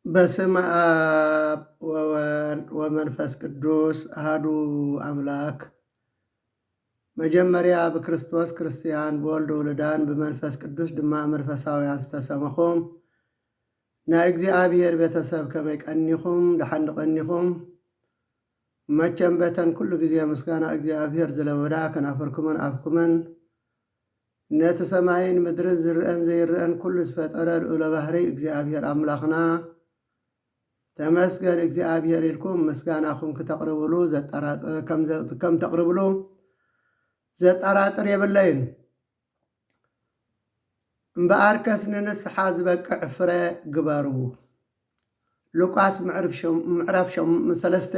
በስመ አብ ወወልድ ወመንፈስ ቅዱስ አሐዱ አምላክ። መጀመርያ ብክርስቶስ ክርስቲያን ብወልድ ውሉዳን ብመንፈስ ቅዱስ ድማ መንፈሳውያን ዝተሰመኹም ናይ እግዚአብሔር ቤተሰብ ከመይ ቀኒኹም ደሓን ቀኒኹም መቸም በተን ኩሉ ግዜ ምስጋና እግዚአብሔር ዝለወዳ ከናፈርኩምን አብኩምን ነቲ ሰማይን ምድርን ዝርአን ዘይርአን ኩሉ ዝፈጠረ ልዑለ ባህሪ እግዚአብሔር አምላኽና ተመስገን እግዚአብሔር ኢልኩም ምስጋናኹም ክተቅርብሉ ከም ተቅርብሉ ዘጠራጥር የብለይን። እምበኣርከስ ንንስሓ ዝበቅዕ ፍረ ግበሩ። ሉቃስ ምዕራፍ 3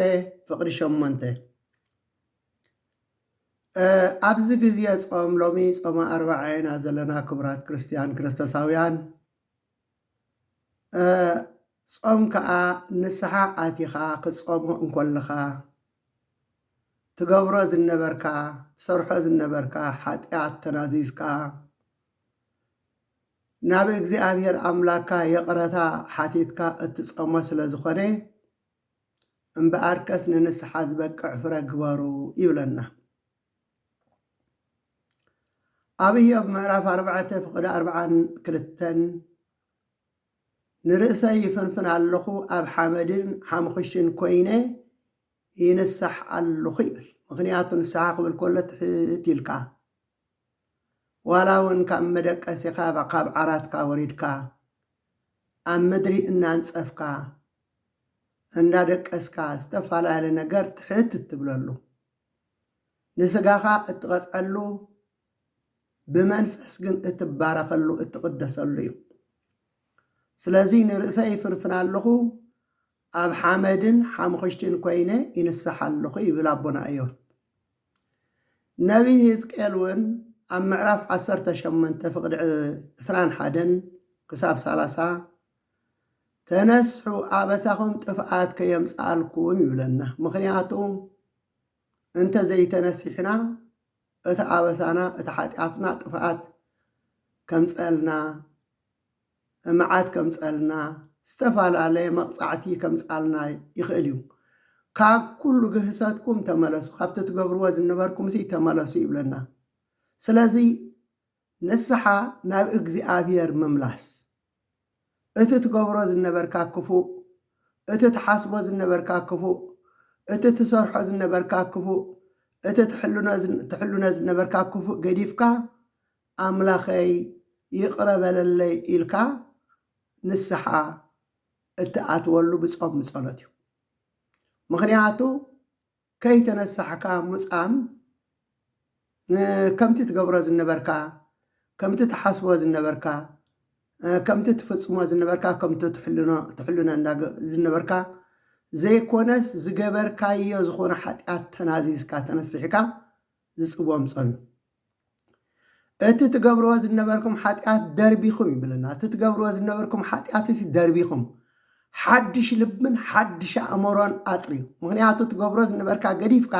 ፍቅዲ 8። ኣብዚ ግዜ ጾም ሎሚ ጾመ 40 ዘለና ክቡራት ክርስቲያን ክርስቶሳውያን ጾም ከዓ ንስሓ ኣቲኻ ክትጾሞ እንኮለኻ ትገብሮ ዝነበርካ ትሰርሖ ዝነበርካ ሓጢኣት ተናዚዝካ ናብ እግዚአብሔር ኣምላክካ የቕረታ ሓቲትካ እትጾሞ ስለ ዝኾነ እምበኣርከስ ንንስሓ ዝበቅዕ ፍረ ግበሩ ይብለና። ኣብ ኢዮብ ምዕራፍ 4 ፍቅዲ 42 ንርእሰይ ይፍንፍን ኣለኹ ኣብ ሓመድን ሓሙኽሽን ኮይነ ይንሳሕ ኣለኹ ይብል። ምክንያቱ ንስሓ ክብል ከሎ ትሕት ኢልካ ዋላ እውን ካብ መደቀሲኻ ካብ ዓራትካ ወሪድካ ኣብ ምድሪ እናንፀፍካ እንዳደቀስካ ዝተፈላለዩ ነገር ትሕት እትብለሉ ንስጋኻ እትቐፅዐሉ ብመንፈስ ግን እትባረኸሉ እትቅደሰሉ እዩ። ስለዚ ንርእሰይ ይፍንፍን ኣለኹ ኣብ ሓመድን ሓሙኽሽትን ኮይነ ይንሳሕ ኣለኹ ይብል ኣቦና እዮም። ነቢይ ሕዝቅኤል እውን ኣብ ምዕራፍ 18 ፍቅዲ 21 ክሳብ 30 ተነስሑ ኣበሳኹም ጥፍኣት ከየምፃኣልኩም ይብለና። ምክንያቱ እንተ ዘይተነሲሕና እቲ ኣበሳና እቲ ሓጢኣትና ጥፍኣት ከምፀልና መዓት ከምፀልና ዝተፈላለየ መቕፃዕቲ ከምፃልና ይኽእል እዩ። ካብ ኩሉ ግህሰትኩም ተመለሱ፣ ካብቲ ትገብርዎ ዝነበርኩም ተመለሱ ይብለና። ስለዚ ንስሓ ናብ እግዚአብሔር ምምላስ እቲ ትገብሮ ዝነበርካ ክፉእ፣ እቲ ትሓስቦ ዝነበርካ ክፉእ፣ እቲ ትሰርሖ ዝነበርካ ክፉእ፣ እቲ ትሕሉነ ዝነበርካ ክፉእ ገዲፍካ ኣምላኸይ ይቕረ በለለይ ኢልካ ንስሓ እትኣትወሉ ብጾም ምጸሎት እዩ። ምክንያቱ ከይተነሳሕካ ሙፃም ከምቲ ትገብሮ ዝነበርካ፣ ከምቲ ትሓስቦ ዝነበርካ፣ ከምቲ ትፍፅሞ ዝነበርካ፣ ከምቲ ትሕሉነ ዝነበርካ ዘይኮነስ ዝገበርካዮ ዝኾነ ሓጢኣት ተናዚዝካ ተነሲሕካ ዝፅዎም ጾም እዩ። እቲ ትገብርዎ ዝነበርኩም ሓጢኣት ደርቢኹም ይብለና። እቲ ትገብርዎ ዝነበርኩም ሓጢኣት ደርቢኹም ሓድሽ ልብን ሓድሽ ኣእምሮን ኣጥርዩ። ምክንያቱ ትገብሮ ዝነበርካ ገዲፍካ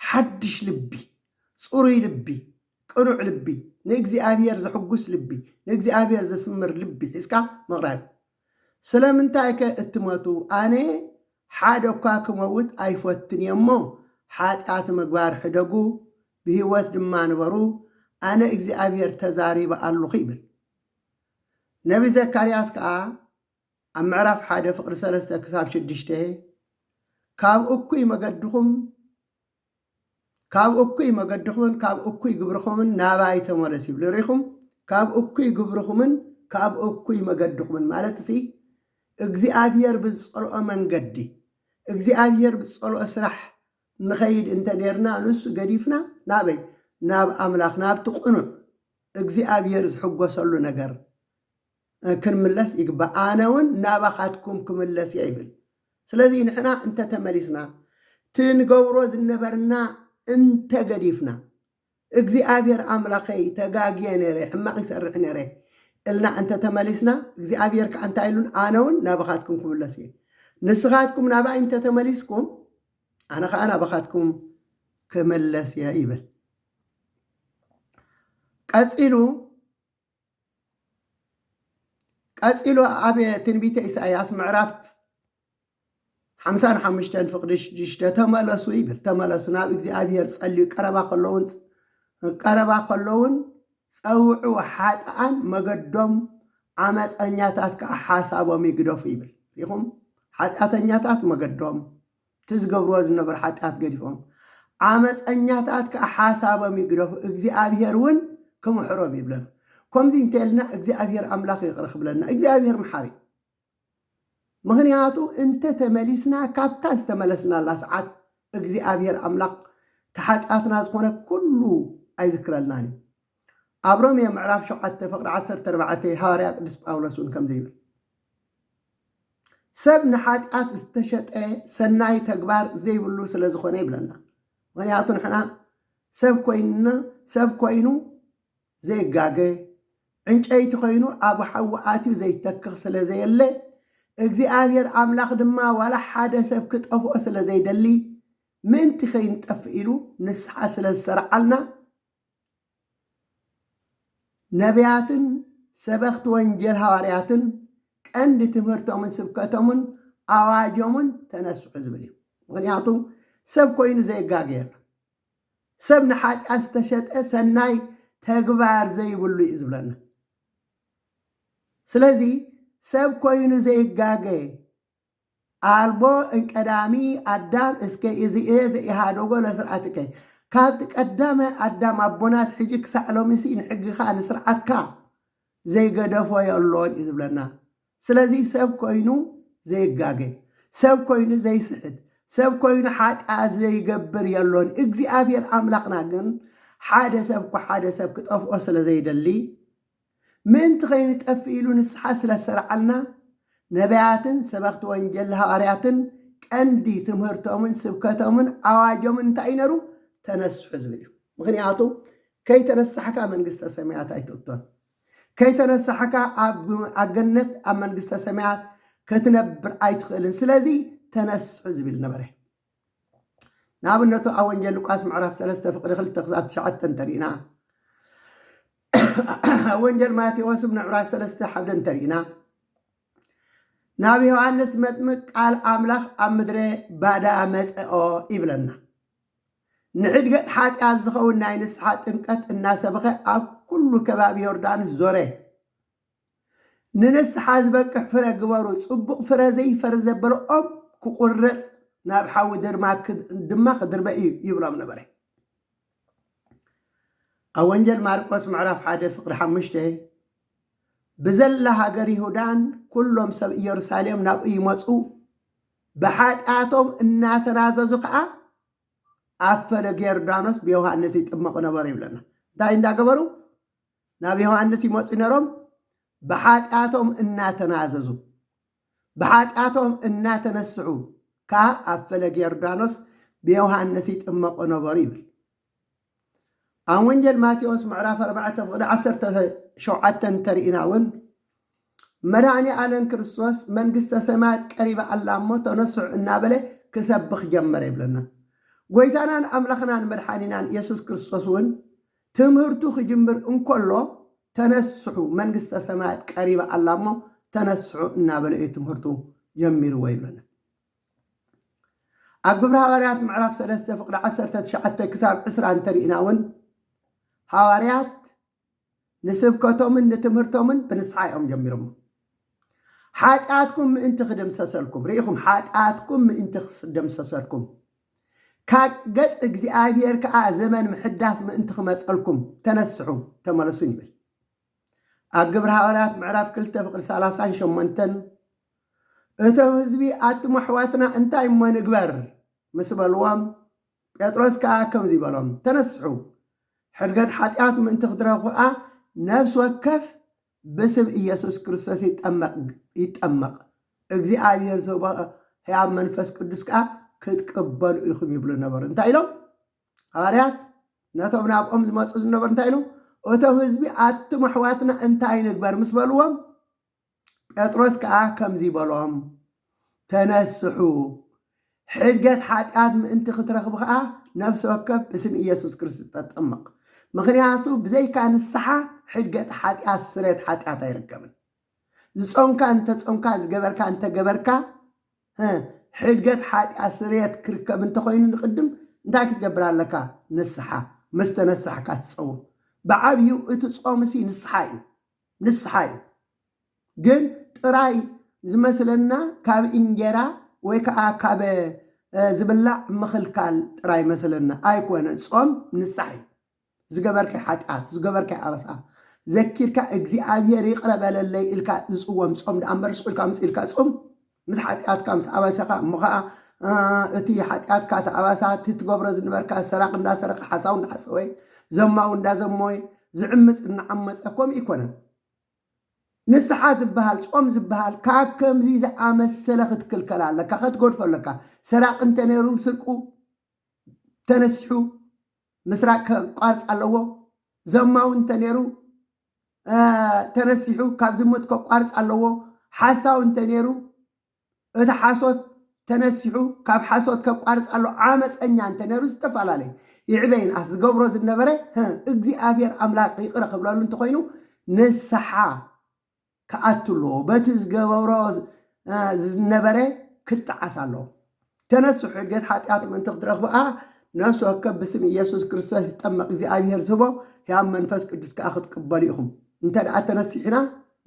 ሓድሽ ልቢ፣ ፅሩይ ልቢ፣ ቅኑዕ ልቢ፣ ንእግዚአብሔር ዘሕጉስ ልቢ፣ ንእግዚአብሔር ዘስምር ልቢ ሒዝካ ምቕራብ። ስለምንታይ ከ እትመቱ ኣነ ሓደ እኳ ክመውት ኣይፈትን እሞ ሓጢኣት ምግባር ሕደጉ ብህይወት ድማ ንበሩ ኣነ እግዚአብሔር ተዛሪበ ኣለኹ ይብል። ነቢ ዘካርያስ ከዓ ኣብ ምዕራፍ 1 ፍቅዲ 3 ክሳብ 6 ካብ እኩይ መገድኹምን ካብ እኩይ ግብርኹምን ናባይ ተመለስ ይብል። ሪኹም ካብ እኩይ ግብርኹምን ካብ እኩይ መገድኹምን ማለት እሲ እግዚአብሔር ብዝፀልኦ መንገዲ እግዚአብሔር ብዝፀልኦ ስራሕ ንኸይድ እንተ ነርና ንሱ ገዲፍና ናበይ ናብ ኣምላኽ ናብቲ ቁኑዕ እግዚአብሔር ዝሕጎሰሉ ነገር ክንምለስ ይግባእ። ኣነ እውን ናባኻትኩም ክምለስ እየ ይብል። ስለዚ ንሕና እንተተመሊስና ትንገብሮ ዝነበርና እንተገዲፍና እግዚአብሔር ኣምላኸይ ተጋግየ ነረ ሕማቕ ይሰርሕ ነረ እልና እንተተመሊስና እግዚአብሔር ከዓ እንታይ ኢሉን ኣነ እውን ናባኻትኩም ክምለስ እየ። ንስኻትኩም ናባይ እንተተመሊስኩም ኣነ ከዓ ናባኻትኩም ክምለስ እየ ይብል። ቀፂሉ قصيلو أبي تنبيت إساياس معرف 55 فقد شدة تملسوا يبل تملسوا ناب እግዚአብሔር ጸልዩ ቀረባ ከለውን ጸውዑ ሓጣን መገዶም ዓመፀኛታት ከሓሳቦም ይግደፉ ይብል ይኹም ሓጣተኛታት መገዶም ትዝገብርዎ ዝነበር ሓጣት ገዲፎም ዓመፀኛታት ከሓሳቦም ይግደፉ እግዚአብሔር ውን ክምሕሮም ይብለና ከምዚ እንተልና እግዚአብሔር አምላኽ ይቅርብለና እግዚአብሔር መሐሪ ምክንያቱ እንተ ተመሊስና ካብታ ዝተመለስና ላስዓት እግዚአብሔር አምላኽ ተሓጣትና ዝኾነ ኩሉ ኣይዝክረልናኒ አብሮም የምዕራፍ 7 ፍቅዲ 14 ሐዋርያ ቅዱስ ጳውሎስ ውን ከምዚ ይብል ሰብ ንሓጣት ዝተሸጠ ሰናይ ተግባር ዘይብሉ ስለ ዝኾነ ይብለና ምክንያቱ ንሕና ሰብ ኮይኑ ዘይጋገ ዕንጨይቲ ኮይኑ ኣብ ሓዊ ኣትዩ ዘይተክኽ ስለ ዘየለ እግዚአብሔር አምላኽ ድማ ዋላ ሓደ ሰብ ክጠፍኦ ስለ ዘይደሊ ምንቲ ከይንጠፍ ኢሉ ንስሓ ስለ ዝሰርዓልና ነቢያትን ሰበኽቲ ወንጌል ሐዋርያትን ቀንዲ ትምህርቶምን ስብከቶምን ኣዋጆምን ተነስዑ ዝብል እዩ ምክንያቱ ሰብ ኮይኑ ዘይጋገየ ሰብ ንሓጢኣት ዝተሸጠ ሰናይ ተግባር ዘይብሉ እዩ ዝብለና ስለዚ ሰብ ኮይኑ ዘይጋገ አልቦ እንቀዳሚ አዳም እስከ እዚኤ ዘይሃደጎ ለስርዓትከ ካብቲ ቀዳመ አዳም አቦናት ሕጂ ክሳዕ ሎሚ ንሕግኻ ንስርዓትካ ዘይገደፎ የሎን እዩ ዝብለና ስለዚ ሰብ ኮይኑ ዘይጋገ ሰብ ኮይኑ ዘይስሕት ሰብ ኮይኑ ሓጢኣት ዘይገብር የሎን እግዚአብሔር አምላኽና ግን ሓደ ሰብ ክጠፍኦ ስለ ዘይደሊ ምንቲ ከይንጠፍ ኢሉ ንስሓ ስለ ዝሰርዓልና ነቢያትን ሰበኽቲ ወንጌል ሐዋርያትን ቀንዲ ትምህርቶምን ስብከቶምን ኣዋጆምን እንታይ ይነሩ ተነስሑ ዝብል እዩ ምክንያቱ ከይተነሳሕካ መንግስተ ሰማያት ኣይትእቶን ከይተነሳሕካ ኣብ ገነት ኣብ መንግስተ ሰማያት ክትነብር ኣይትኽእልን ስለዚ ተነስሑ ዝብል ነበረ ንኣብነቱ ኣብ ወንጌል ሉቃስ ምዕራፍ 3 ፍቅዲ 2-9 እንተሪእና ወንጌል ማቴዎስ ምዕራፍ 3 ሓብደ እንተሪእና ናብ ዮሐንስ መጥምቅ ቃል አምላኽ ኣብ ምድረ ባዳ መፅኦ ይብለና ንዕድገት ሓጢኣት ዝኸውን ናይ ንስሓ ጥምቀት እናሰበኸ ኣብ ኩሉ ከባቢ ዮርዳኖስ ዞረ ንንስሓ ዝበቅሕ ፍረ ግበሩ ፅቡቕ ፍረ ዘይፈሪ ዘበልኦም ክቁረፅ ናብ ሓዊ ድማ ክድርበ እዩ ይብሎም ነበረ ኣብ ወንጌል ማርቆስ ምዕራፍ 1 ፍቅዲ 5 ብዘላ ሃገር ይሁዳን ኩሎም ሰብ ኢየሩሳሌም ናብኡ ይመፁ ብሓጢኣቶም እናተናዘዙ ከዓ ኣብ ፈለገ ዮርዳኖስ ብዮሐንስ ይጥመቑ ነበሩ ይብለና እንታይ እንዳገበሩ ናብ ዮሐንስ ይመፁ ነሮም ብሓጢኣቶም እናተናዘዙ ብሓጢኣቶም እናተነስዑ ከዓ ኣብ ፈለገ ዮርዳኖስ ብዮሐንስ ይጥመቑ ነበሩ ይብል ኣብ ወንጌል ማቴዎስ ምዕራፍ 4 ፍቅዲ 17 እንተሪእና ውን መድኃኒ ዓለም ክርስቶስ መንግስተ ሰማያት ቀሪባ ኣላ እሞ ተነስዑ እናበለ ክሰብኽ ጀመረ ይብለና ጎይታናን ኣምላኽናን መድኃኒናን ኢየሱስ ክርስቶስ ውን ትምህርቱ ክጅምር እንከሎ ተነስሑ መንግስተ ሰማያት ቀሪባ ኣላ እሞ ተነስዑ እናበለ እዩ ትምህርቱ ጀሚርዎ ይብለና ኣብ ግብረ ሐዋርያት ምዕራፍ 3 ፍቅዲ 19-20 እንተሪእና ውን ሐዋርያት ንስብከቶምን ንትምህርቶምን ብንስሓ እዮም ጀሚሮም ሓጢኣትኩም ምእንቲ ክደምሰሰልኩም ርኢኹም ሓጢኣትኩም ምእንቲ ክደምሰሰልኩም ካብ ገጽ እግዚአብሔር ከዓ ዘመን ምሕዳስ ምእንቲ ክመፀልኩም ተነስሑ ተመለሱን ይብል ኣብ ግብረ ሐዋርያት ምዕራፍ 2 ፍቅዲ 38 እቶም ህዝቢ ኣቱም ኣሕዋትና እንታይ እሞ ንግበር ምስ በልዎም ጴጥሮስ ከዓ ከምዚ ይበሎም ተነስሑ ሕድገት ሓጢኣት ምእንቲ ክትረኽቡ ከዓ ነፍሲ ወከፍ ብስም ኢየሱስ ክርስቶስ ይጠመቕ እግዚአብሔር ዝህቦ ሕያው መንፈስ ቅዱስ ከዓ ክትቅበሉ ኢኹም ይብሉ ነበሩ እንታይ ኢሎም ሐዋርያት ነቶም ናብኦም ዝመፁ ዝነበሩ እንታይ ኢሎም እቶም ህዝቢ ኣቱም ኣሕዋትና እንታይ ንግበር ምስ በልዎም ጴጥሮስ ከዓ ከምዚ ይበሎም ተነስሑ ሕድገት ሓጢኣት ምእንቲ ክትረኽቡ ከዓ ነፍሲ ወከፍ ብስም ኢየሱስ ክርስቶስ ተጠመቕ ምክንያቱ ብዘይካ ንስሓ ሕድገት ሓጢኣት ስርየት ሓጢኣት ኣይርከብን ዝጾምካ እንተጾምካ ዝገበርካ እንተገበርካ ሕድገት ሓጢኣት ስርየት ክርከብ እንተኮይኑ ንቅድም እንታይ ክትገብር ኣለካ ንስሓ መስተነስሕካ ትፀውም ብዓብዩ እቲ ጾምሲ ንስሓ እዩ ግን ጥራይ ዝመስለና ካብ እንጀራ ወይ ከዓ ካብ ዝብላዕ ምኽልካል ጥራይ መስለና ኣይኮነን ጾም ንስሓ እዩ ዝገበርከ ሓጢኣት ዝገበርከ ኣበሳ ዘኪርካ እግዚአብሔር ይቅረ በለለይ ኢልካ ዝፅወም ጾም ደኣ እምበር ኢልካ ምስ ኢልካ ጾም ምስ ሓጢኣትካ ምስ ኣበሳኻ እሞ ከዓ እቲ ሓጢኣትካ ተኣባሳ ትገብሮ ዝነበርካ ሰራቅ እንዳሰረቀ ሓሳው እንዳሓሰወ ዘማው እንዳዘሞይ ዝዕምፅ እናዓመፀ ከምኡ ይኮነን ንስሓ ዝበሃል ጾም ዝበሃል ካብ ከምዚ ዝኣመሰለ ክትክልከል ኣለካ ክትጎድፎ ኣለካ ሰራቅ እንተነይሩ ስርቁ ተነሲሑ ምስራቅ ከቋርፅ ኣለዎ ዘማው እንተነይሩ ተነሲሑ ካብ ዝሙት ከቋርፅ ኣለዎ ሓሳው እንተነይሩ እቲ ሓሶት ተነሲሑ ካብ ሓሶት ከቋርፅ ኣሎ ዓመፀኛ እንተነይሩ ዝተፈላለዩ ይዕበይን ዝገብሮ ዝነበረ እግዚአብሔር ኣምላኽ ይቅረ ክብለሉ እንተኮይኑ ንስሓ ከኣትሎ በቲ ዝገበሮ ዝነበረ ክጣዓስ ኣለዎ ተነስሑ ሕድገት ሓጢኣት ምእንቲ ክትረኽብኣ ነፍሲ ወከፍ ብስም ኢየሱስ ክርስቶስ ይጠመቕ እግዚኣብሔር ዝህቦ ሕያው መንፈስ ቅዱስ ከዓ ክትቅበሉ ኢኹም እንተ ደኣ ተነሲሕና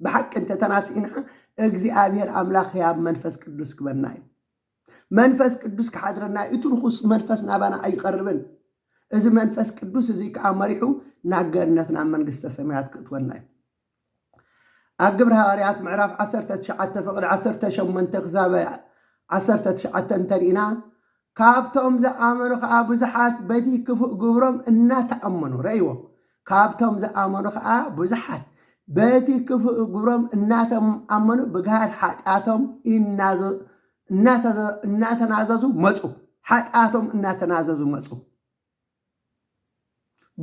ብሓቂ እንተተናሲእና እግዚአብሔር ኣምላኽ ሕያው መንፈስ ቅዱስ ክበና እዩ መንፈስ ቅዱስ ክሓድረና እቲ ርኩስ መንፈስ ናባና ኣይቀርብን እዚ መንፈስ ቅዱስ እዚ ከዓ መሪሑ ናብ ገነት ናብ መንግስተ ሰማያት ክእትወና እዩ ኣብ ግብረ ሐዋርያት ምዕራፍ 19 ፍቅዲ 18 ክሳብ 19 እንተሪእና ካብቶም ዝኣመኑ ከዓ ብዙሓት በቲ ክፉእ ግብሮም እናተኣመኑ ረእይዎ ካብቶም ዝኣመኑ ከዓ ብዙሓት በቲ ክፉእ ግብሮም እናተኣመኑ ብግሃድ ሓጢኣቶም እናተናዘዙ መፁ ሓጢኣቶም እናተናዘዙ መፁ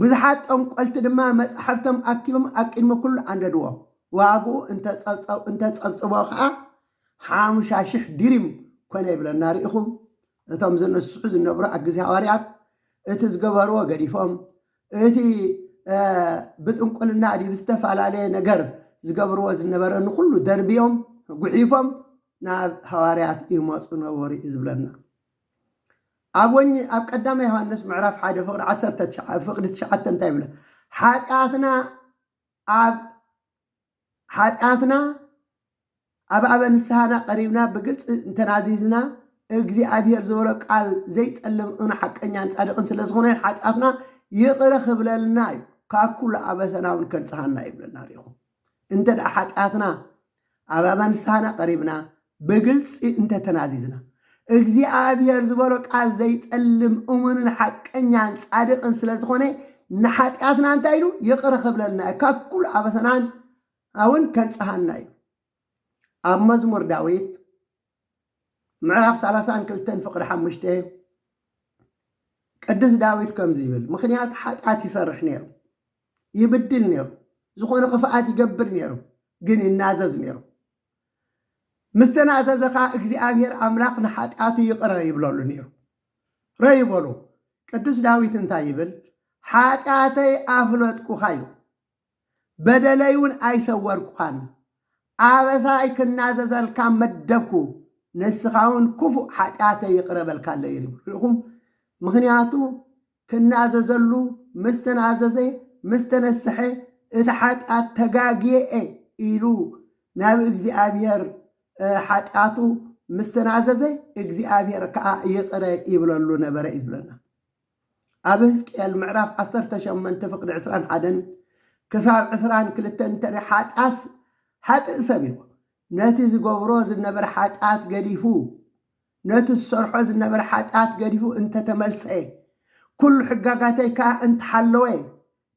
ብዙሓት ጠንቆልቲ ድማ መፅሓፍቶም ኣኪቦም ኣቂድሚ ኩሉ ኣንደድዎ ዋግኡ እንተፀብፅቦ ከዓ 5,000 ዲሪም ኮነ ይብለና ርኢኹም እቶም ዝንስሑ ዝነብሩ ኣብ ግዜ ሐዋርያት እቲ ዝገበርዎ ገዲፎም እቲ ብጥንቁልና ድዩ ዝተፈላለዩ ነገር ዝገብርዎ ዝነበረ ንኩሉ ደርቢዮም ጉሒፎም ናብ ሐዋርያት ይመፁ ነበሩ እዩ ዝብለና ኣብ ቀዳማይ ዮሃንስ ምዕራፍ 1 ፍቅዲ 9 እንታይ ይብለ ሓጢኣትና ኣብ ኣበ ንስሓና ቀሪብና ብግልፂ እንተናዚዝና እግዚአብሔር ዝበሎ ቃል ዘይጠልም ሓቀኛን ጻድቅን ስለ ዝኾነ ሓጢኣትና ይቅረ ክብለልና እዩ ካብ ኩሉ ኣበሰና እውን ከንፅሓና ይብለና ሪኢኹም እንተ ደኣ ሓጢኣትና ኣብ ኣበ ንስሓና ቀሪብና ብግልፂ እንተተናዚዝና እግዚአብሔር ዝበሎ ቃል ዘይጠልም እሙንን ሓቀኛን ጻድቅን ስለ ዝኾነ ንሓጢኣትና እንታይ ኢሉ ይቅረ ክብለልና እዩ ካብ ኩሉ ኣበሰናን እውን ከንፅሓና እዩ ኣብ መዝሙር ዳዊት ምዕራፍ 32 ፍቅዲ 5 ቅዱስ ዳዊት ከምዚ ይብል ምክንያቱ ሓጢኣት ይሰርሕ ነይሩ ይብድል ነይሩ ዝኾነ ክፍኣት ይገብር ነይሩ ግን ይናዘዝ ነይሩ ምስተናዘዘ ከዓ እግዚአብሔር ኣምላኽ ንሓጢኣቱ ይቅረ ይብለሉ ነይሩ ረይበሉ ቅዱስ ዳዊት እንታይ ይብል ሓጢኣተይ ኣፍለጥኩኻ ኢሉ በደለይ እውን ኣይሰወርኩኻን ኣበሳይ ክናዘዘልካ መደብኩ ንስኻ እውን ክፉእ ሓጢኣተይ ይቅረ በልካ ኣለ ይብልኩም ምክንያቱ ክናዘዘሉ ምስተናዘዘ ምስተነስሐ እቲ ሓጢኣት ተጋግየ ኢሉ ናብ እግዚአብሔር ሓጢኣቱ ምስተናዘዘ እግዚአብሔር ከዓ ይቅረ ይብለሉ ነበረ ይብለና ኣብ ሕዝቅኤል ምዕራፍ 18 ፍቅዲ 21 ክሳብ 22 እንተደ ሓጢእ ሰብ ኢሉ ነቲ ዝገብሮ ዝነበረ ሓጢኣት ገዲፉ ነቲ ዝሰርሖ ዝነበረ ሓጢኣት ገዲፉ እንተተመልሰ ኩሉ ሕጋጋተይ ከዓ እንተሓለወ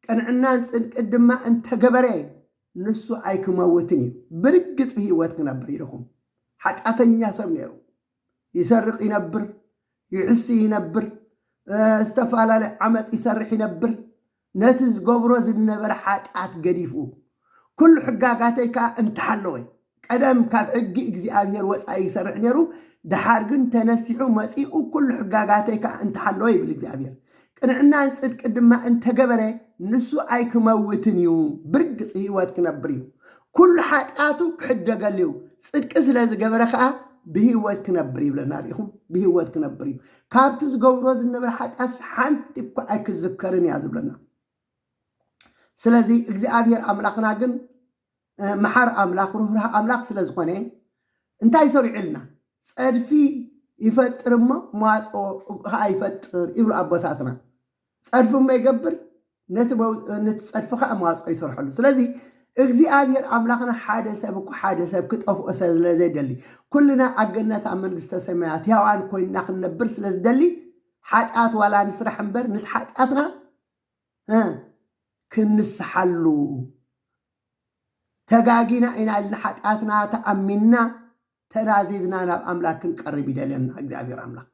ቅንዕናን ፅድቂ ድማ እንተገበረ ንሱ ኣይክመውትን እዩ ብርግፅ ብሂወት ክነብር ኢልኩም ሓጢኣተኛ ሰብ ነይሩ ይሰርቅ ይነብር ይሕሲ ይነብር ዝተፈላለዩ ዓመፅ ይሰርሕ ይነብር ነቲ ዝገብሮ ዝነበረ ሓጢኣት ገዲፉ ኩሉ ሕጋጋተይ ከዓ እንተሓለወ ቀደም ካብ ሕጊ እግዚአብሔር ወፃኢ ይሰርሕ ነይሩ ድሓር ግን ተነሲሑ መፂኡ ኩሉ ሕጋጋተይ ከዓ እንተሓለወ ይብል እግዚአብሔር ቅንዕናን ፅድቂ ድማ እንተገበረ ንሱ ኣይክመውትን እዩ ብርግፅ ሂወት ክነብር እዩ كل حقاتو كحدقليو صدق سلا زغبره كا بهيوت كنبر يبلنا ريخم بهيوت كنبر كابتس غبرو زنبر حقات حنت اكو اكذكرن يازبلنا سلازي እግዚአብሔር አምላክና ግን محر أملاك روح أملاك سلازقني أنت يسرعلنا صدفي يفتر ما هاي يفتر يقول أبوتاتنا صدف ما يقبر نتصدفخ أمواس يسرح له سلازي እግዚአብሔር أملاكنا حادثة كتقف أساس لزي دلي كلنا عجنات عمن قست سماعات يوان كوين ناخد نبر سلاز دلي حاتقات ولا نسرح نبر نتحاتقاتنا كنسحلو تجاجينا إن الحاتقاتنا تأمنا تنازيزنا ناب أملاك نقرب يدلنا እግዚአብሔር أملاك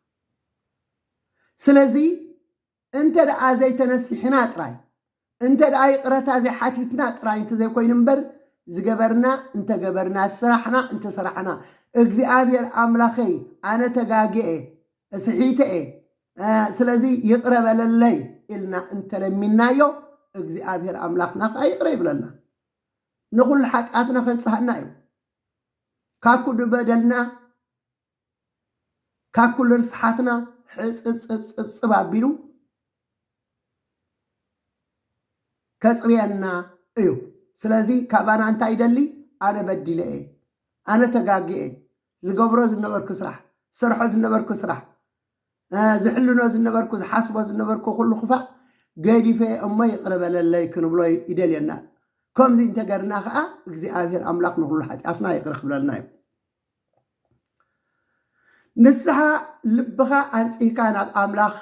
سلازي أنت دا زي تنسحنا تراي أنت دا يقرأت زي حاتيتنا تراي أنت زي كوين نبر زجبرنا أنت جبرنا سرحنا أنت سرحنا እግዚአብሔር أملاكي أنا تجاجي سحيته سلازي يقرب للي إلنا أنت لمنا يو እግዚአብሔር أملاكنا يقرب لنا نقول حقاتنا خنصحنا كاكو دبدلنا كاكو رصحاتنا حصب ابيلو كصرينا ايو سلازي كابانا انت ايدلي انا بديله انا تغاغي زغبرو زنبركو سرح سرحو زنبركو سرح زحلنو زنبركو حسبو زنبركو كل خفا غادي في امي يقرب لله كنبلو يدلينا كم زين تجرنا خا እግዚአብሔር أملاك نقول حتى يقرخ بلنا نسها لبخا أنسيكا ناب أملاك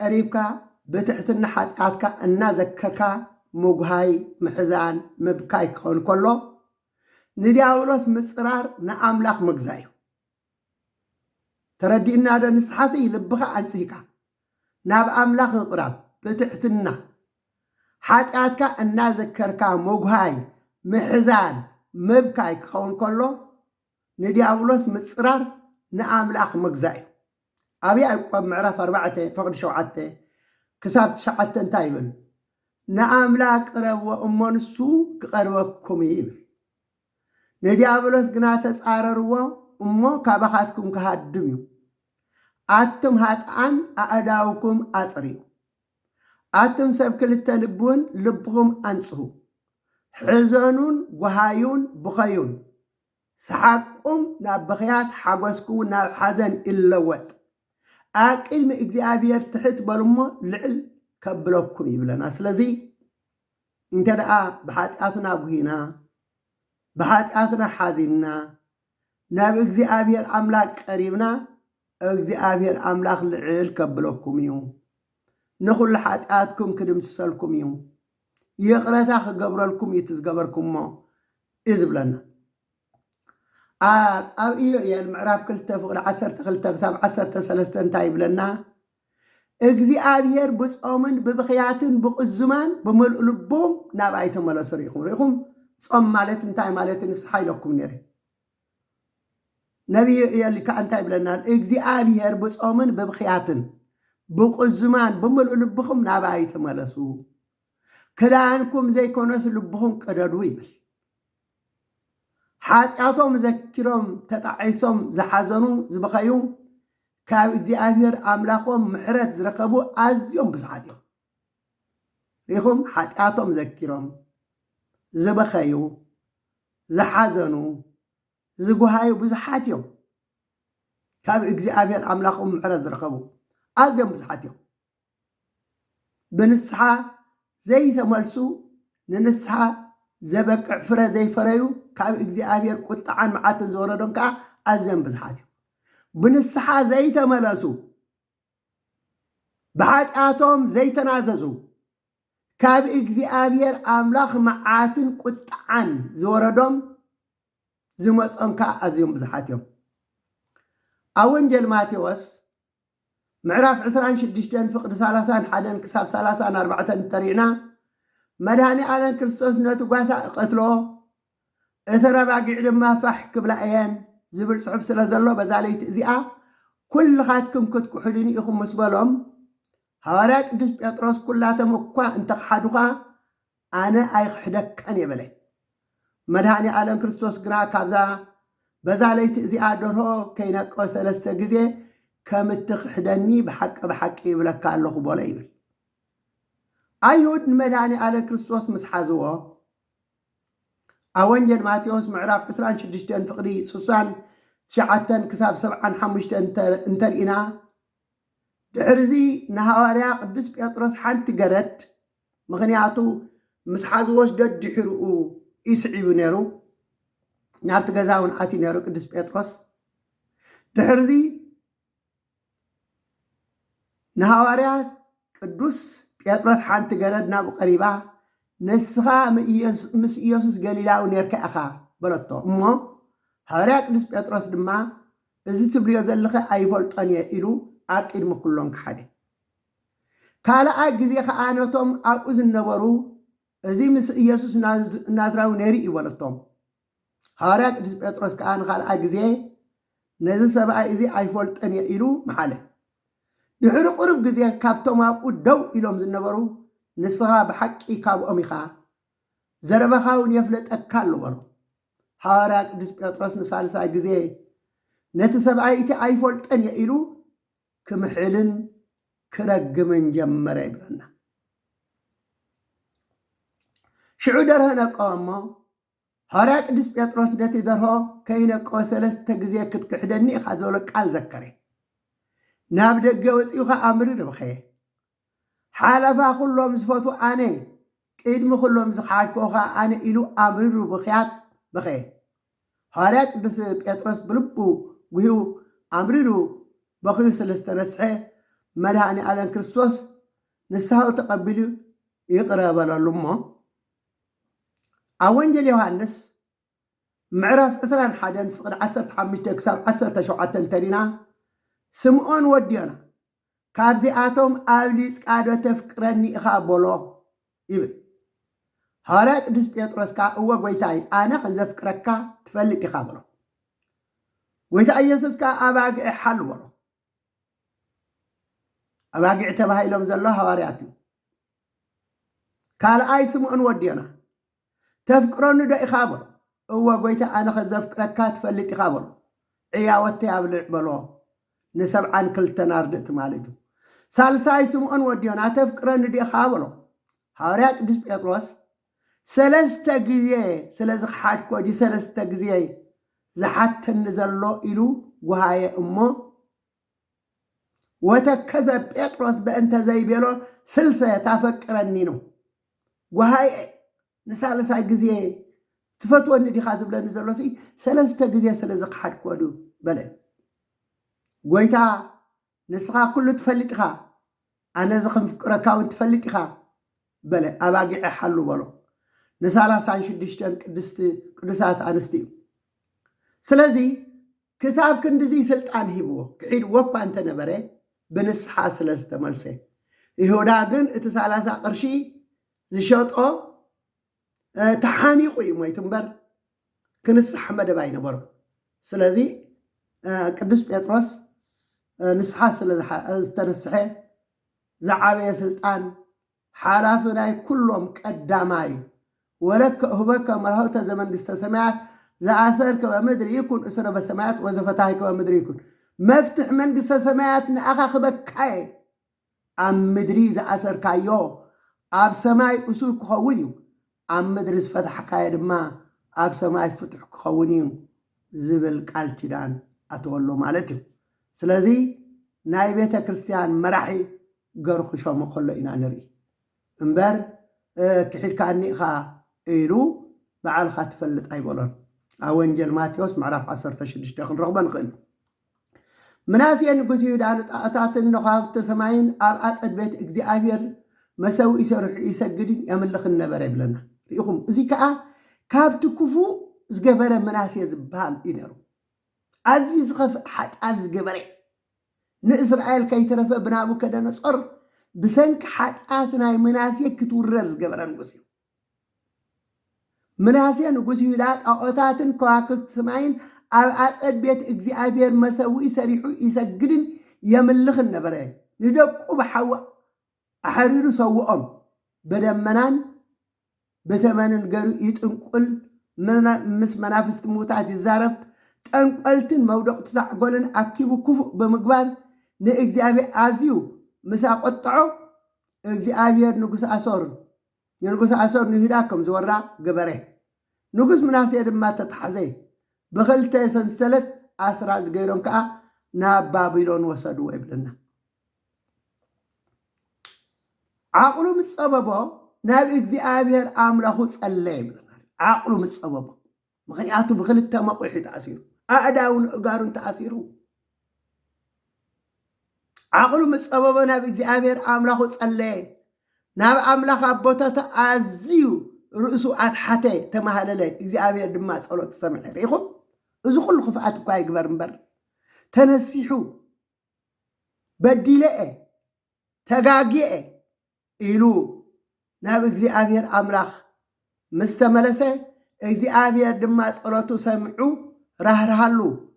قريبكا بتحتنا حتقاتكا النازككا مغهاي محزان مبكاي كون كله ندياولوس مصرار نأملاك مغزايو تردينا هذا نسحاسي لبخا أنسيكا ناب أملاك نقراب بتحتنا حاتقاتكا النازكركا مغهاي محزان مبكاي كون كله ندياولوس مصرار نأملاك مغزاي أبي أقوم معرف 4 فقد شوعته كسبت شعته انتايبل نأملاك قرب وأمونسو قربكم يبل ندياولوس غنا تصارروا أمو كابخاتكم كهادميو أتم هاتان أعداوكم أصريو أتم سبكلت لبون لبهم أنصهو حزنون وهايون بخيون سحقكم نابخيات حقوسكم ناب حزن اللوت أكل من እግዚአብሔር تحت بالمو لعل كبلوكم يبلنا سلازي انت دعا بحاتقاتنا بهينا بحاتقاتنا حازينا ناب እግዚአብሔር أملاك قريبنا እግዚአብሔር أملاك لعل كبلوكم يوم نخل حاتقاتكم كدمسسلكم يوم يقرتا خغبرلكم يتزغبركم ما إزبلنا إيه يعني معرف كلتا فوق 10 خلتا سام 10 3 انتاي بلنا እግዚአብሔር بصومن ببخياتن بقزمان بملء لبهم ناباي تملسريكم ريكم صوم مالت انتاي مالت نسحايلكم نري نبي يلي كانتاي بلنا እግዚአብሔር بصومن ببخياتن بقزمان بملء لبهم ناباي تملسو كدانكم زي كونس لبهم قددو يبل حاتياتهم ذكرهم تطعيسهم زحزنو زبخيو كاب እግዚአብሔር أملاكهم محرت زرقبو أزيهم بزحاتيهم ريخم حاتياتهم ذكرهم زبخيو زحزنو زغهايو بزحاتيهم كاب እግዚአብሔር أملاكهم محرت زرقبو أزيهم بزحاتيهم بنسحة زي تملسو ننسحة زبقع فرا زي فريو كاب እግዚአብሔር ቁጣዓን መዓትን ዘወረዶን ከዓ ኣዝዮም ብዙሓት እዮም ብንስሓ ዘይተመለሱ ብሓጢኣቶም ዘይተናዘዙ ካብ እግዚአብሔር ኣምላኽ መዓትን ቁጣዓን ዘወረዶም ዝመፆም ከዓ ኣዝዮም ብዙሓት እዮም ኣብ ወንጌል ማቴዎስ ምዕራፍ 26 ፍቅዲ 31 ክሳብ 34 ተሪእና مدهاني آلان كريستوس نتو قاسا قتلو اتراباقع دما فح كبلايان زبل صحف سلازلو بزالي تأزيئة كل خاتكم كتكو حديني إخم مسبالهم هواراك دس بيطروس كلها تمكوا انتق حدوها أنا أي حدك كان يبلي መድኃኒ ዓለም ክርስቶስ ግና ካብዛ በዛ ለይቲ እዚኣ ደርሆ ከይነቆ 3 ግዜ ከም እትክሕደኒ ብሓቂ ይብለካ ኣለኹ በሎ ይብል። አይሁድ ንመድኃኒ ዓለም ክርስቶስ ምስ ሓዝዎ ኣብ ወንጌል ማቴዎስ ምዕራፍ 26 ፍቕዲ 69 ክሳብ 75 እንተሪኢና ድሕርዚ ንሃዋርያ ቅዱስ ጴጥሮስ ሓንቲ ገረድ ምክንያቱ ምስ ሓዝዎስ ደድሕርኡ ይስዒቡ ነይሩ ናብቲ ገዛ እውን ኣትዩ ነይሩ ቅዱስ ጴጥሮስ ድሕርዚ ንሃዋርያ ቅዱስ ጴጥሮስ ሓንቲ ገረድ ናብ ቀሪባ ንስኻ ምስ ኢየሱስ ገሊላዊ ነርካ ኢኻ በለቶ እሞ ሃዋርያ ቅዱስ ጴጥሮስ ድማ እዚ ትብልዮ ዘለኸ ኣይፈልጦን እየ ኢሉ ኣብ ቅድሚ ኩሎም ክሓደ ካልኣይ ግዜ ከዓ ነቶም ኣብኡ ዝነበሩ እዚ ምስ ኢየሱስ ናዝራዊ ነይሩ ይበለቶም ሃዋርያ ቅዱስ ጴጥሮስ ከዓ ንካልኣይ ግዜ ነዚ ሰብኣይ እዚ ኣይፈልጦን እየ ኢሉ መሓለ ድሕሪ ቁርብ ግዜ ካብቶም ኣብኡ ደው ኢሎም ዝነበሩ ንስኻ ብሓቂ ካብኦም ኢኻ ዘረበኻ እውን የፍለጠካ ኣሎ በሎ ሃዋርያ ቅዱስ ጴጥሮስ ንሳልሳይ ግዜ ነቲ ሰብኣይ እቲ ኣይፈልጦን እየ ኢሉ ክምሕልን ክረግምን ጀመረ ይብለና ሽዑ ደርሆ ነቆ እሞ ሃዋርያ ቅዱስ ጴጥሮስ ነቲ ደርሆ ከይነቆ 3 ግዜ ክትክሕደኒ ኢኻ ዝበሎ ቃል ዘከረ ናብ ደገ ወፂኡኻ ኣምሪ ርብኸየ ሓለፋ ኩሎም ዝፈቱ ኣነ ቅድሚ ኩሎም ዝሓድኮኻ ኣነ ኢሉ ኣምሪ ርብኽያት በኸየ ሃዋርያ ቅዱስ ጴጥሮስ ብልቡ ጉሂኡ ኣምሪሩ በኺዩ ስለዝተነስሐ መድኃኒ ዓለም ክርስቶስ ንስሓው ተቐቢሉ ይቕረበለሉ እሞ ኣብ ወንጌል ዮሃንስ ምዕራፍ 21 ፍቕዲ 15 ክሳብ 17 እንተሪና ስምዖን ወዲዮና ካብዚኣቶም ኣብ ሊጽቃዶ ተፍቅረኒ ኢኻ በሎ ይብል ሃዋርያ ቅዱስ ጴጥሮስ ከዓ እወ ጎይታይ ኣነ ክንዘፍቅረካ ትፈልጥ ኢኻ በሎ ጎይታ ኢየሱስ ከዓ ኣባጊዕ ሓሉ በሎ ኣባጊዕ ተባሂሎም ዘሎ ሃዋርያት እዩ ካልኣይ ስምዖን ወዲዮና ተፍቅረኒ ዶ ኢኻ በሎ እወ ጎይታ ኣነ ክንዘፍቅረካ ትፈልጥ ኢኻ በሎ ዕያወተይ ኣብልዕ በሎ ን72 ኣርድእቲ ማለት እዩ ሳልሳይ ስምዖን ወዲዮና ተፍቅረኒ ዶ ኢኻ በሎ ሃዋርያ ቅዱስ ጴጥሮስ 3 ግዜ ስለዚ ክሓድኮ ዲ 3 ግዜ ዝሓተኒ ዘሎ ኢሉ ጉሃየ እሞ ወተከዘ ጴጥሮስ በእንተ ዘይቤሎ ስልሰ ታፈቅረኒ ነው ጉሃየ ንሳልሳይ ግዜ ትፈትወኒ ዲኻ ዝብለኒ ዘሎ 3 ግዜ ስለዚ ክሓድኮ ዱ በለ ጎይታ ንስኻ ኩሉ ትፈልጥ ኢኻ ኣነ ዝኽንፍቅረካ እውን ትፈልጥ ኢኻ በለ ኣባጊዕ ሓሉ በሎ ን36 ቅዱሳት ኣንስቲ እዩ ስለዚ ክሳብ ክንዲዚ ስልጣን ሂብዎ ክዒድዎ እኳ እንተነበረ ብንስሓ ስለ ዝተመልሰ ይሁዳ ግን እቲ 30 ቅርሺ ዝሸጦ ተሓኒቑ እዩ ሞይቱ እምበር ክንስሕ መደብ ኣይነበሮ ስለዚ ቅዱስ ጴጥሮስ ንስሓ ስለ ዝተነስሐ ዝዓበየ ስልጣን ሓላፊ ናይ ኩሎም ቀዳማይ ወለከ እህበከ መርሃውተ ዘመንግስተ ሰማያት ዝኣሰርከ በምድሪ ይኩን እስረ በሰማያት ወዘፈታሕከ በምድሪ ይኩን መፍትሕ መንግስተ ሰማያት ንኣኻ ክበካየ ኣብ ምድሪ ዝኣሰርካዮ ኣብ ሰማይ እሱር ክኸውን እዩ ኣብ ምድሪ ዝፈታሕካየ ድማ ኣብ ሰማይ ፍቱሕ ክኸውን እዩ ዝብል ቃል ኪዳን ኣተወሎ ማለት እዩ ስለዚ ናይ ቤተ ክርስቲያን መራሒ ገሩ ክሾሞ ከሎ ኢና ንርኢ እምበር ክሒድካኒ ኢኻ ኢሉ በዓልካ ትፈልጥ ኣይበሎን ኣብ ወንጌል ማቴዎስ ምዕራፍ 16 ክንረኽቦ ንኽእል ምናስየ ንጉስ ይሁዳ ንጣዖታትን ነዃብቲ ሰማይን ኣብ ኣፀድ ቤት እግዚኣብሔር መሰዊኢ ይሰርሑ ይሰግድን የምልኽን ነበረ ይብለና ርኢኹም እዚ ከዓ ካብቲ ክፉእ ዝገበረ ምናስየ ዝበሃል እዩ ነይሩ ኣዝዩ ዝኸፍእ ሓጣት ዝገበረ ንእስራኤል ከይተረፈ ብናቡከደነፆር ብሰንኪ ሓጣት ናይ ምናስየ ክትውረር ዝገበረ ንጉስ እዩ ምናስየ ንጉስ ይሁዳ ጣዖታትን ከዋክብቲ ሰማይን ኣብ ኣፀድ ቤት እግዚኣብሔር መሰዊኢ ሰሪሑ ይሰግድን የምልኽን ነበረ ንደቁ ብሓዊ ኣሕሪሩ ሰውኦም በደመናን በተመንን ገሩ ይጥንቁል مس منافست موتات يزارب تنقلتن مودق تزعقولن أكيبو كفو بمقبار نإجزابي آزيو مسا قطعو إجزابي نقص أسور ينقص أسور نهداكم زورا قبره نقص مناسي ما تتحزي بخلته سنسلت أسراز غيرون كا ناب بابلون وصدو ابننا عقلو متصببو ناب إجزابير أملاخو تصلي ابننا عقلو متصببو مخنياتو بخلته مقوحي تأثيرو أعداون أقارون تأثيرو عقلو متصببو ناب إجزابير أملاخو تصلي ناب أملاخ أبوتا تأزيو رؤسو أتحتي تمهللي إجزابير دما صلو تسمع ريخم إذا كل خفقات كواي قبر مبر تنسيحو بديلئي تقاقيئي إلو ناب إجزابير أملاخ مستملسي إجزابير دما صلو سمعو رهرهالو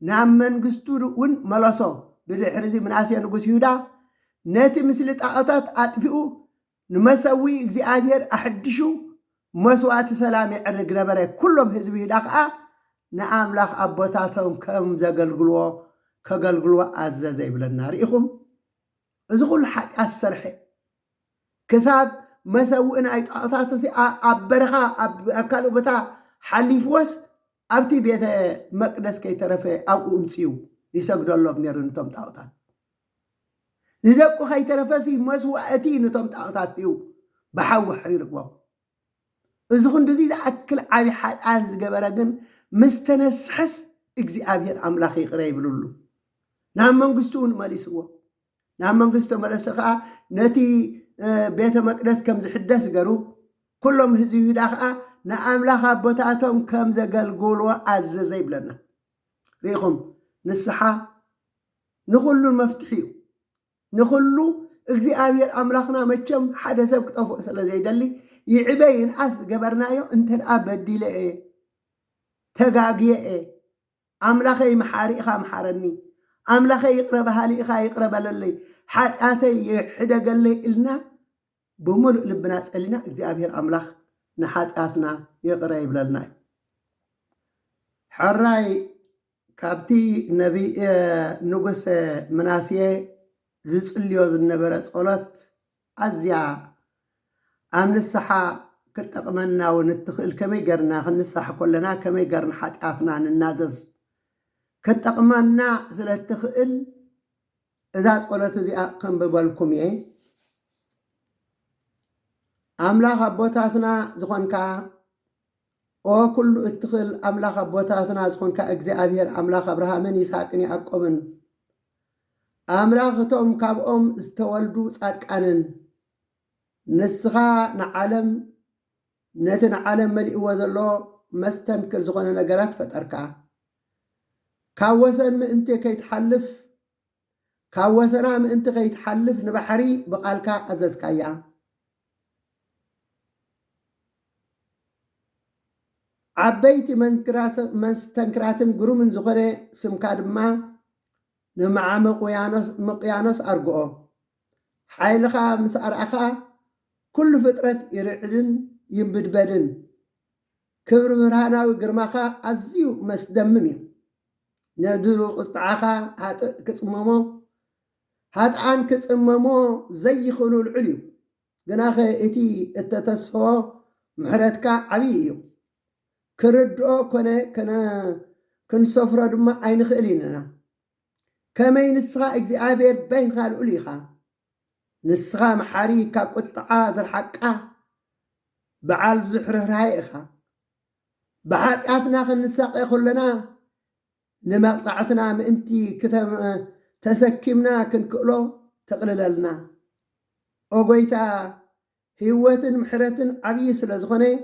نام منقستو ون ملاسو بدحرزي من آسيا نقوس يودا ناتي مثل التعاطات أطفئو نمسوي إجزابير أحدشو مسوات سلامي عرق نبري كلهم هزبي داقا نأملاخ أبوتاتهم كم زقلقلوا كقلقلوا أزازي بالنار إخم إذا كل حق السرحي كساب مسوئنا أي تعاطاتي أبرخا أكالو بتا حليف وس أبتي بيت مقدس كي ترفي أو أمسيو يسجد الله بنيرن تم تعاطات ندقو خي ترفسي مسوأتي نتم تعاطات يو بحاو حرير قوام إذا كنت زيد أكل عبي حال آز قبرقن مستنسحس إجزابير أملاخي قريب لولو نعم منقستون مالي سوا نعم منقستو مالسخاء نتي بيت مقدس كم زحدس قرو كلهم هزيو داخا نأملاخ أبوتاتهم كم زقلقولوا أزازي بلنا ريخم نسحا نخلو المفتحيو نخلو إجزابير أملاخنا مجم حدا سبك طفو أسلا زي دالي يعبين أس قبرنايو انت الأبد دي لئي تقاقيئي أملاخي محاري إخا محارني أملاخي يقربها لي إخا يقربها للي حتى يحدا قال لي إلنا بملء لبنات قالنا إجزابير أملاخ نحاتاتنا يقرب للنا حراي كابتي نبي نقص مناسيه زصليوز النبرة صلات أزيا أمن الصحة كتقمنا ونتخل كما يقرنا خن الصحة كلنا كما يقرنا حتى أثناء النازز كتقمنا زل التخل إذا صلات زي أقم ببالكم إيه أملاخ أبوتاتنا زخونكا أو كل التخل أملاخ أبوتاتنا زخونكا أجزاء أبير أملاخ أبراهامن يساقني أقومن أملاختهم كابهم استولدوا صادقانن نسخا نعلم نتن عالم ملئ وزلو مستنكر زغون نقرات فتركا كاوسن من انت كي تحلف كاوسنا من انت كي تحلف نبحري بقالكا أزازكايا عبيتي مستنكراتن قرومن زغوني سمكادما نمع مقيانوس أرقو حيلخا مسأرعخا كل فترة يرعدن ينبدبدن كبر برهانا وقرماخا أزيو مسدممي ندرو قطعخا هات كسممو هات عن كسممو زي خلو العليو قناخا إتي التتسفو محرتكا عبيو كردو كن سفرة دما أين خليننا كما ينسخا إجزابير بين خال أوليخا نسخا محاريكا قطعا زرحقا بعال بزحره رايخا بحاتياتنا خنساق يخلنا نمقطعتنا مانتي كتم تسكمنا كنكؤلو تقلللنا أوغويتا هيوتن محرتن عبي سلازغني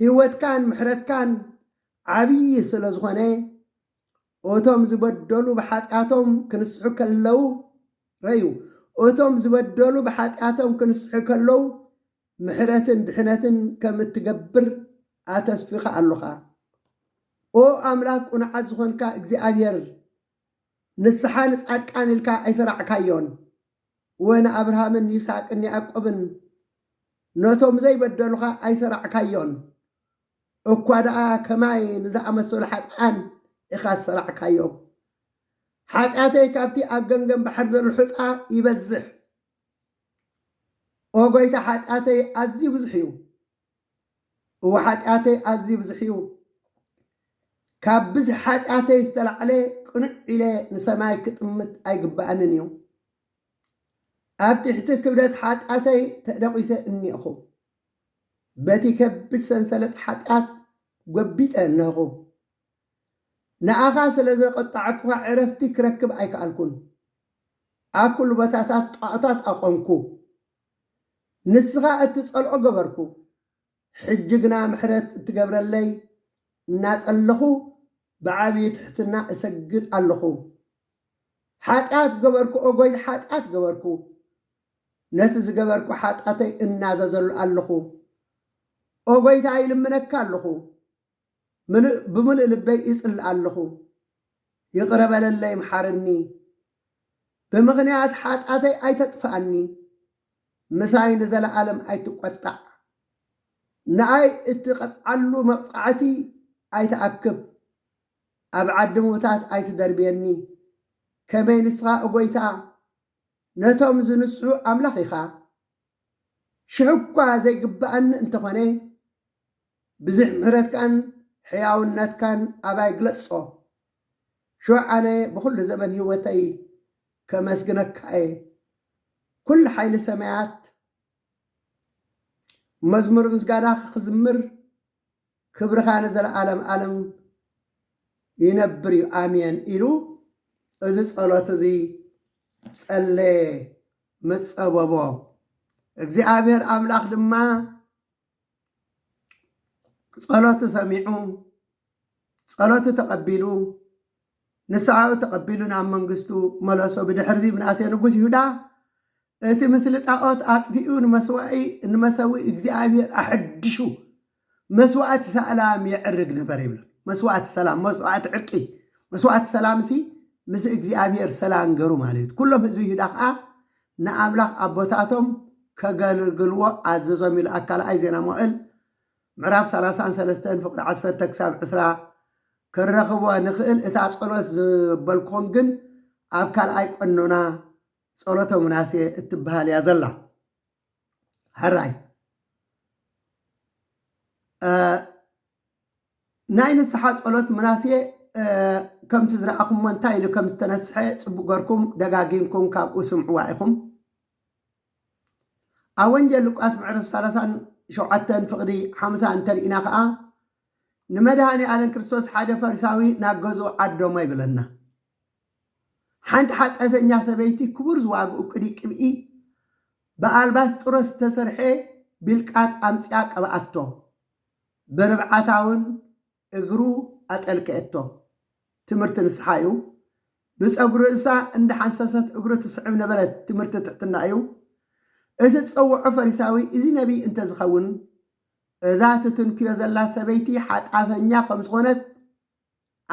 هيوت كان محرت كان عبي سلازغني أوتوم زبدلو بحاتياتهم كنسحو كلو ريو أوتوم زبدلو بحاتياتهم كنسحو كلو محرتن دحنتن كم تقبر أتسفيخ اللخا أو أملاك ونعاد زخونكا إجزابير نسحان سعد كان الكا أيسرع كايون وين أبراهام يساق إني أقبن نوتوم زي بدلوخا أيسرع كايون እኳ ደኣ ከማይ ንዝኣመሰሉ ሓጥኣን ኢኻ ዝሰራዕካዮም ሓጢኣተይ ካብቲ ኣብ ገምገም ባሕር ዘሎ ሑፃ ይበዝሕ ኦ ጎይታ ሓጢኣተይ ኣዝዩ ብዙሕ እዩ እዎ ሓጢኣተይ ኣዝዩ ብዙሕ እዩ ካብ ብዙሕ ሓጢኣተይ ዝተላዕለ ቅኑዕ ኢለ ንሰማይ ክጥምት ኣይግባአንን እዩ ኣብ ትሕቲ ክብደት ሓጢኣተይ ተደቂሰ እኒአኹ በቲ ከቢድ ሰንሰለት ሓጢኣት ጎቢጠ እነኹ ንኣኻ ስለ ዘቐጣዕኩ ዕረፍቲ ክረክብ ኣይከኣልኩን ኣብ ኩሉ ቦታታት ጣዖታት ኣቆምኩ ንስኻ እትጸልኦ ገበርኩ ሕጂ ግና ምሕረት እትገብረለይ እናጸለኹ ብዓብዪ ትሕትና እሰግድ ኣለኹ ሓጢኣት ገበርኩ ኦ ጎይታ ሓጢኣት ገበርኩ ነቲ ዝገበርኩ ሓጢኣተይ እናዘዘሉ ኣለኹ ኦ ጎይታ ይልምነካ ኣለኹ ብምልእ ልበይ ይጽልእ ኣለኹ ይቕረ በለለይ መሓረኒ ብምኽንያት ሓጢኣተይ ኣይተጥፍኣኒ ምሳይ ንዘለዓለም ኣይትቈጣዕ ንኣይ እትቐጽዓሉ መቕጻዕቲ ኣይተኣክብ ኣብ ዓዲ ምዉታት ኣይትደርብየኒ ከመይ ንስኻ እጐይታ ነቶም ዝንስዑ ኣምላኽ ኢኻ ሽዑ እኳ ዘይግባአኒ እንተኾነ ብዙሕ ምሕረትካን ሕያውነትካን ኣባይ ግለጾ ሽዑ ኣነ ብኩሉ ዘመን ህይወተይ ከመስግነካ እየ ኩሉ ሓይሊ ሰማያት መዝሙር ምስጋና ክዝምር ክብርኻ ንዘለዓለም ዓለም ይነብር እዩ ኣሜን ኢሉ እዚ ጸሎት እዚ ጸለየ መጸበቦ እግዚአብሔር ኣምላኽ ድማ ጸሎቱ ሰሚዑ ጸሎቱ ተቐቢሉ ንስዓኡ ተቐቢሉ ናብ መንግስቱ መለሶ ብድሕርዚ ምናሴ ንጉስ ይሁዳ እቲ ምስሊ ጣዖት ኣጥፊኡ ንመሰዊእ እግዚአብሔር ኣሕድሹ መስዋዕቲ ሰላም የዕርግ ነበር ይብሉ መስዋዕቲ ሰላም መስዋዕቲ ዕርቂ መስዋዕቲ ሰላም ሲ ምስ እግዚአብሔር ሰላም ገሩ ማለት እዩ ኩሎም ህዝቢ ይሁዳ ከዓ ንኣምላኽ ኣቦታቶም ከገልግልዎ ኣዘዞም ኢሉ ኣካልኣይ ዜና መዋዕል ምዕራፍ 33 ፍቅሪ 10 ክሳብ 20 ክረኽቦ ንኽእል እታ ጸሎት ዝበልክኹም ግን ኣብ ካልኣይ ቀኖና ጸሎተ ምናሴ እትበሃል እያ ዘላ ሃራይ ናይ ንስሓ ጸሎት ምናሴ ከምቲ ዝረኣኹምዎ እንታይ ኢሉ ከም ዝተነስሐ ጽቡቕ ገርኩም ደጋጊምኩም ካብኡ ስምዕዋ ኢኹም ኣብ ወንጌል ሉቃስ ምዕራፍ 37 ፍቕዲ 50 እንተሪእና ከዓ ንመድሃኒ ዓለም ክርስቶስ ሓደ ፈሪሳዊ ናብ ገዝኡ ዓዶሞ ይብለና ሓንቲ ሓጠተኛ ሰበይቲ ክቡር ዝዋግኡ ቅዲ ቅብኢ ብኣልባስጥሮስ ዝተሰርሐ ቢልቃጥ ኣምፅያ ቀብኣቶ ብርብዓታ እውን እግሩ ኣጠልክአቶ ትምህርቲ ንስሓ እዩ ብፀጉሪ ርእሳ እንዳሓንሰሰት እግሩ ትስዕብ ነበረት ትምህርቲ ትሕትና እዩ እቲ ዝፀውዖ ፈሪሳዊ እዚ ነቢይ እንተዝኸውን እዛ ትትንክዮ ዘላ ሰበይቲ ሓጣተኛ ከም ዝኾነት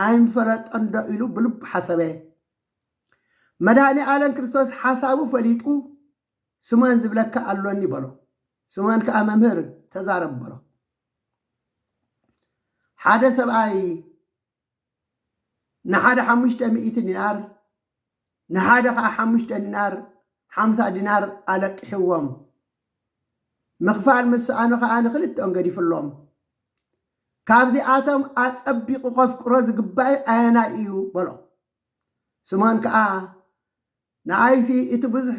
ኣይምፈለጦን ዶ ኢሉ ብልቡ ሓሰበ መድሃኒ ዓለም ክርስቶስ ሓሳቡ ፈሊጡ ስሞን ዝብለካ ኣሎኒ በሎ ስሞን ከዓ መምህር ተዛረብ በሎ ሓደ ሰብኣይ ንሓደ 500 ዲናር ንሓደ ከዓ 5 ዲናር 50 ዲናር ኣለቅሕዎም ምኽፋል ምስኣኑ ከዓ ንኽልተኦም ገዲፍሎም ካብዚኣቶም ኣጸቢቑ ከፍቅሮ ዝግባእ ኣየናይ እዩ በሎ ስሞን ከዓ ንኣይሲ እቲ ብዙሕ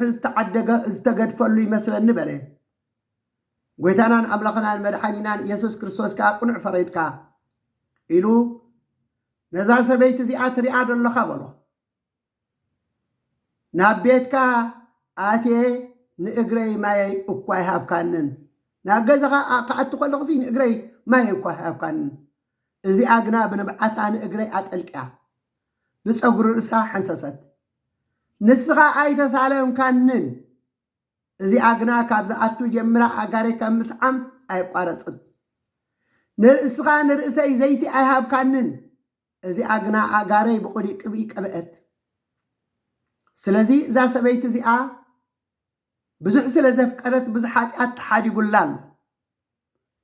ዝተገድፈሉ ይመስለኒ በለ ጎይታናን ኣምላኽናን መድሓኒናን ኢየሱስ ክርስቶስ ከዓ ቁኑዕ ፈረድካ ኢሉ ነዛ ሰበይቲ እዚኣ ትሪኣ ደለኻ በሎ ናብ ቤትካ ኣትየ ንእግረይ ማይ እኳ ይሃብካንን ናብ ገዛኻ ከኣቱ ከለኹሲ ንእግረይ ማይ እኳ ይሃብካንን እዚኣ ግና ብንብዓታ ንእግረይ ኣጠልቅያ ብፀጉሪ ርእሳ ሓንሰሰት ንስኻ ኣይተሳለምካንን እዚኣ ግና ካብ ዝኣቱ ጀምራ ኣጋረይ ካብ ምስዓም ኣይቋረፅን ንርእስኻ ንርእሰይ ዘይቲ ኣይሃብካንን እዚኣ ግና ኣጋረይ ብቁዲ ቅብኢ ቀብአት ስለዚ እዛ ሰበይቲ እዚኣ ብዙሕ ስለ ዘፍቀረት ብዙሕ ሓጢኣት ተሓዲጉላ ኣሎ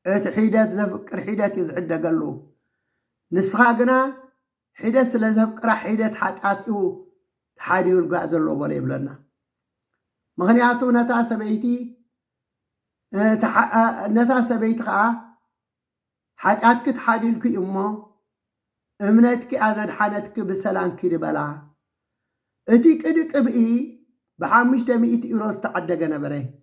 حيدات زفقر حيدات يزعد قالو نسخاقنا حيدات سلزفقر حيدات حاتاتيو تحاديو القاعز اللو بولي بلنا مغنياتو نتا سبيتي نتا سبيت خا حاتاتك تحاديلك يمو امنتك ازد حانتك بسلام كي بلا اتي قدق بئي ب500 يورو استعدق نبره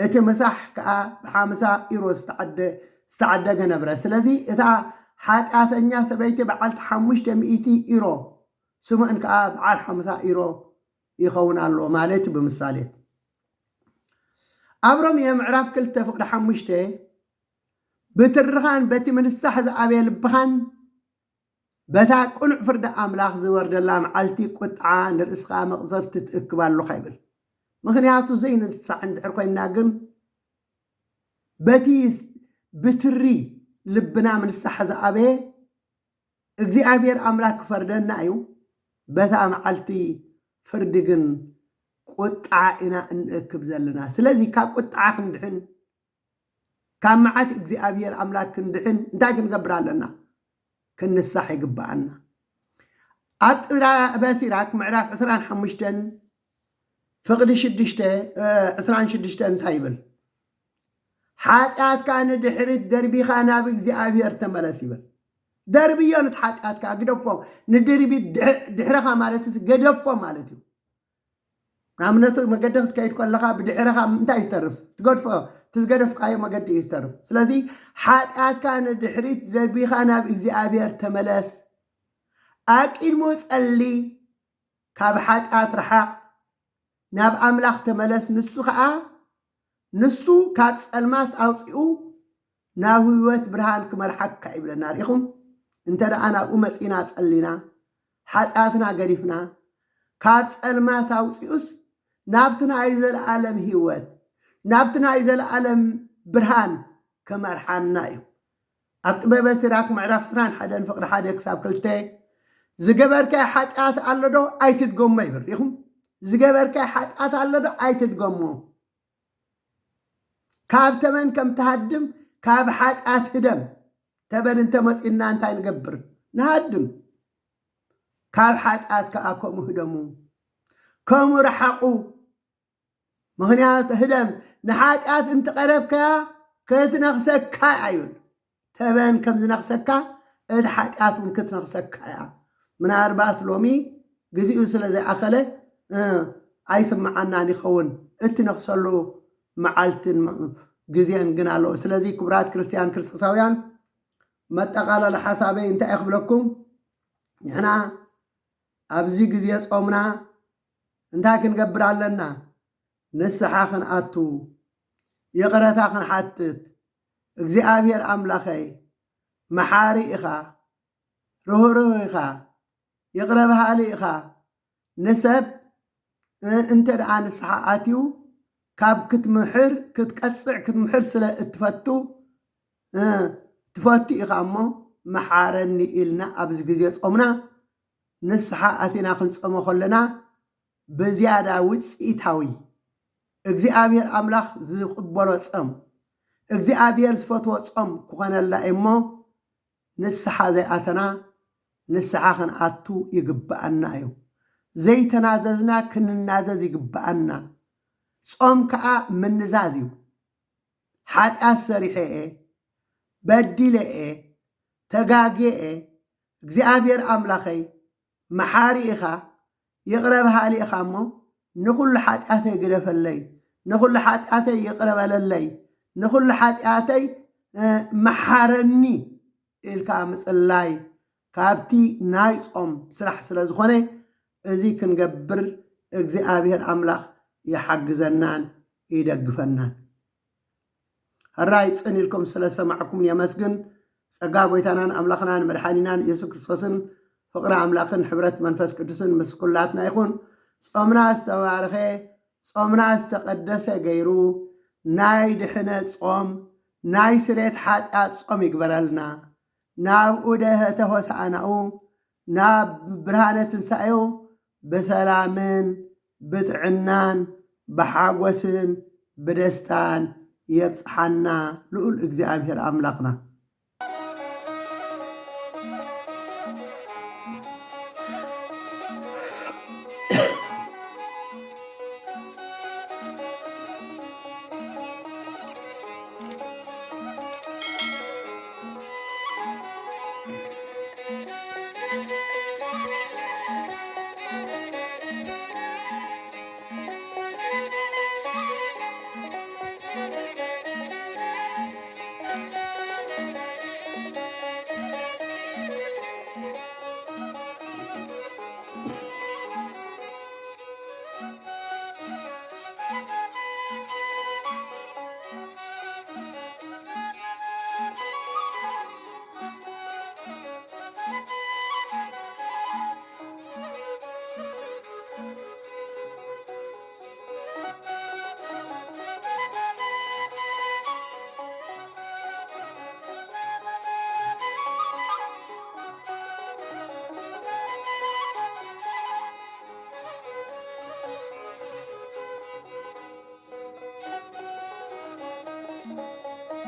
اتي مسح كا ب50 يورو استعدق نبره سلازي اتا حاتاتنيا سبيتي بعلت 500 يورو سمعن كا بعل 50 يورو يخون الله مالت بمثالي ابرم يا معرف كلت فقد 5 بترخان بتي من السحز ابي لبخان بتا قنع فرد املاخ زورد الله معلتي قطعه نرسخا مقزفت تاكبالو خيبل مخنياتو زين عند حرقينا كن بتي بتري لبنا من السحز ابي اغزيابير املاك فردنا ايو بتا معلتي فردقن قطعه انا نكب زلنا سلازي كاب قطعه كندحن كان معك اغزيابير املاك كندحن انتا كنقبرالنا كنسح يقبعنا أطرا باسيراك معراف 25 فقد شدشته 26 تايبل حاتات كان دحرت دربي خانا بإግዚአብሔር تملس يبل دربي يونت حاتات كا قدفو ندربي دحرخا مالتس قدفو مالتي عمنتو ما قدفت كايد كلها بدحرخا انت يسترف تقدفو تزقدف كاي ما قد يسترف سلازي حاتات كان دحريت دربي خانا بإግዚአብሔር تملس أكيد موصلي كاب حاتات رحاق ناب أملاخ تملس نسو خا نسو كاب سلمات أوصيو ناويوت برهان كمرحك كايبلنا ريخم انت انا امصينا صلينا حاتاتنا غريفنا كاب سلمات أوصيوس نابتنا ايزل عالم هيوت نابتنا ايزل عالم برهان كمرحنا ايو أبطبه بسراك معرف سران حدا فقر حدا كساب كلتي زقبرك حاتات اللدو ايتد قوم يبر ريخم زقبرك حاتات اللدو ايتد قومو كاب تمن كم تهدم كاب حاتات هدم تبن انت مسئنا انت نقبر نهدم كاب حاتات كاكم هدمو كم رحقو مغنيات هدم نحاتات انت قربك كتنغسك عيون تبان كم زنغسك الحاتات من كتنغسك من 4 لومي جزيء سلازي أخله أيسمعنا نخون اتنغسلو معالتن جزيان قنالو سلازي كبرات كريستيان كريستوساويان ما تقال لحسابي انت اخبركم نحنا ابزي جزيه صومنا انتا كنقبر علنا نسحا خن اتو يقرتا خن حتت እግዚአብሔር አምላኸይ መሐሪ ኢኻ ርህሩህ ኢኻ ይቅረ በሃሊ ኢኻ ንሰብ እንተ ደኣ ንስሓ ኣትዩ ካብ ክትምሕር ክትቀፅዕ ክትምሕር ስለ እትፈቱ ትፈቱ ኢኻ እሞ መሓረኒ ኢልና ኣብዚ ግዜ ጾምና ንስሓ ኣቲና ክንጾሞ ከለና በዝያዳ ውፅኢታዊ እግዚአብሔር አምላኽ ዝቕበሎ ጾም እግዚአብሔር ዝፈትዎ ጾም ክኾነላ እሞ ንስሓ ዘይኣተና ንስሓ ክንኣቱ ይግባአና እዩ ዘይተናዘዝና ክንናዘዝ ይግባአና ጾም ከዓ ምንዛዝ እዩ ሓጢኣት ሰሪሐ በዲለ ተጋጊአ እግዚአብሔር አምላኸይ መሐሪ ኢኻ ይቅረ በሃሊ ኢኻ እሞ ንኹሉ ሓጢኣተይ ግደፈለይ ንኹሉ ሓጢኣተይ ይቅረ በለለይ نخل حاتي محارني إلكا مسلاي كابتي نايس سرح سلازخوني ازي كنقبر እግዚአብሔር አምላኽ يحجزنان يدغفنان الراي صنيلكم ስለሰማዕኩም يመስግን ጸጋ ጎይታናን አምላኽናን መድኃኒናን ኢየሱስ ክርስቶስን ፍቅረ አምላኽን ሕብረት መንፈስ ቅዱስን ምስኩላትና ይኹን ጾምና ዝተባረኸ ጾምና ዝተቀደሰ ገይሩ ناي دحنا صوم ناي سريت حتى صوم يقبلنا ناب وده تهوسعناو ناب برهانة تنسايو بسلامن بتعنان بحاوسن بدستان የብፅሓና ልዑል እግዚኣብሔር ኣምላኽና